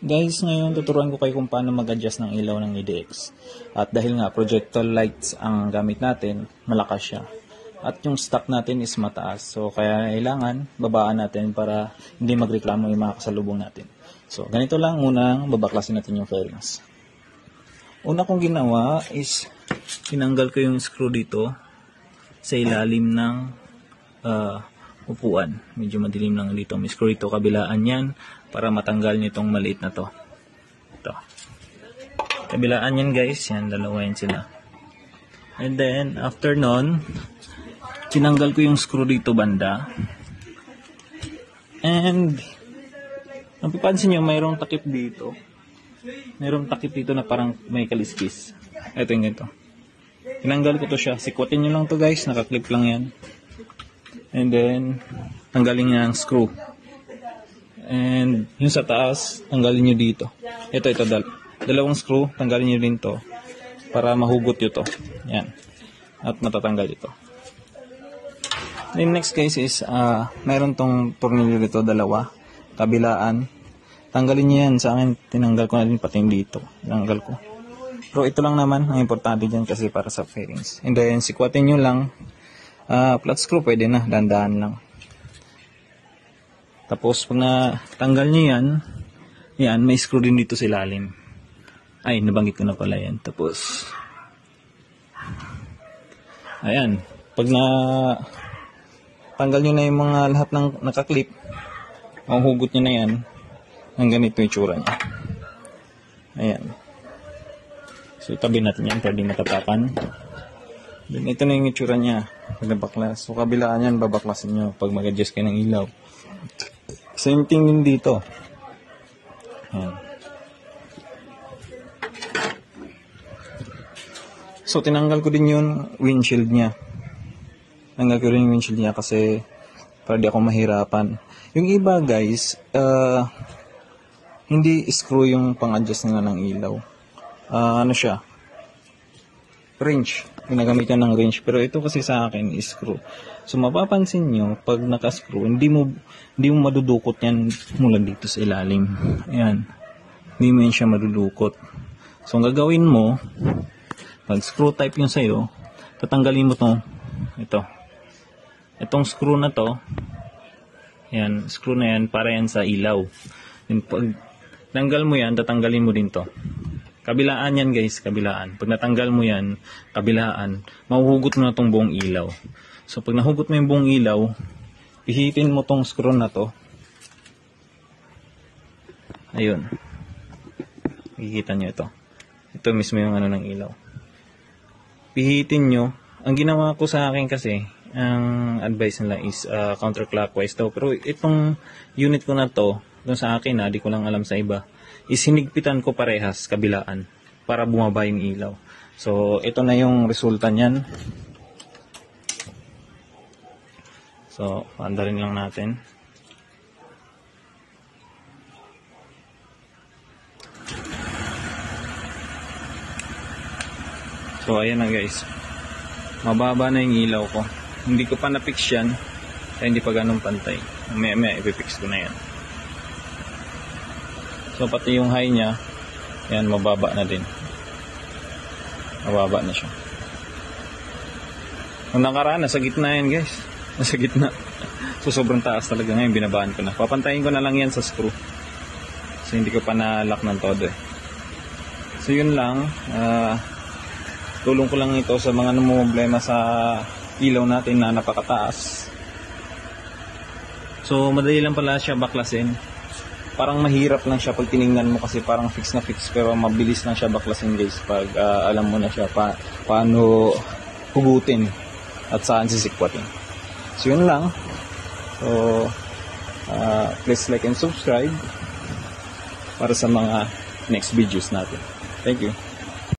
Guys, ngayon tuturuan ko kayo kung paano mag-adjust ng ilaw ng EDX. At dahil nga projector lights ang gamit natin, malakas siya. At yung stock natin is mataas. So kaya kailangan babaan natin para hindi magreklamo yung mga kasalubong natin. So ganito lang, unang babaklasin natin yung fairings. Una kong ginawa is tinanggal ko yung screw dito sa ilalim ng upuan. Medyo madilim lang dito. May screw dito kabilaan yan para matanggal nyo itong maliit na to. Ito. Kabilaan yan guys. Yan, dalawa yan sila. And then, after nun, tinanggal ko yung screw dito banda. And, ang pipansin nyo, mayroong takip dito. Mayroong takip dito na parang may kaliskis. Ito yung ganito. Tinanggal ko to siya. Sikwatin nyo lang to guys. Nakaklip lang yan. And then, tanggalin nyo ang screw. And, yung sa taas, tanggalin nyo dito. Ito, dalawang screw, tanggalin nyo din to. Para mahugot nyo to. Yan. At matatanggal ito. Then next case is, mayroon tong tornilyo dito, dalawa. Kabilaan. Tanggalin nyo yan. Sa akin, tinanggal ko na din pati dito. Tinanggal ko. Pero ito lang naman, ang importante dyan kasi para sa fairings. And then, sikwatin nyo lang. Flat screw pwede na, dandahan lang. Tapos pag natanggal nyo yan, may screw din dito sa ilalim. Ay, nabanggit ko na pala yan. Tapos, ayan, pag tanggal nyo na yung mga lahat ng nakaklip, mahuhugot nyo na yan, ang ganito yung tsura niya. Ayan. So, itabi natin yan, pwede matatapan. Then, ito na yung itsura niya pag nabaklas. So, kabilaan yan, babaklasin nyo pag mag-adjust kayo ng ilaw. Same thing din dito. Ayan. So, tinanggal ko din yung windshield niya. Tinanggal ko rin yung windshield niya kasi para di ako mahirapan. Yung iba guys, hindi screw yung pang-adjust nila ng ilaw. Ano siya? Wrench. Ginagamitan ng wrench. Pero ito kasi sa akin is screw. So mapapansin nyo, pag naka-screw, hindi mo madudukot yan mula dito sa ilalim. Ayan. Hindi mo yan siya madudukot. So ang gagawin mo, pag screw type yung sayo, tatanggalin mo to. Ito. Itong screw na to, ayan, screw na yan, para yan sa ilaw. And pag tanggal mo yan, tatanggalin mo din to. Kabilaan yan guys, kabilaan. Pag natanggal mo yan, kabilaan, mahuhugot mo na itong buong ilaw. So pag nahugot mo yung buong ilaw, pihitin mo tong screw na to. Ayun. Makikita nyo ito. Ito mismo yung ano ng ilaw. Pihitin nyo. Ang ginawa ko sa akin kasi, ang advice nila is counterclockwise daw. Pero itong unit ko na to, doon sa akin di ko lang alam sa iba, is hinigpitan ko parehas kabilaan para bumaba yung ilaw. So, ito na yung resulta niyan. So, paandarin lang natin. So, ayan na guys. Mababa na yung ilaw ko. Hindi ko pa na-fix yan. Kaya hindi pa ganun pantay. May ipifix ko na yan. So, pati yung high niya, yan, mababa na din. Mababa na siya. Kung nakaraan, nasa gitna yan, guys. Nasa gitna. So, sobrang taas talaga ngayon, binabaan ko na. Papantayin ko na lang yan sa screw. So, hindi ko pa na-lock ng todo eh. So, yun lang. Tulong ko lang ito sa mga namumblema sa ilaw natin na napakataas. So, madali lang pala siya baklasin. Parang mahirap lang siya pag tiningnan mo kasi parang fix na fix, pero mabilis lang siya baklasin guys pag alam mo na siya paano hugutin at saan sisikwatin. So yun lang. So please like and subscribe para sa mga next videos natin. Thank you.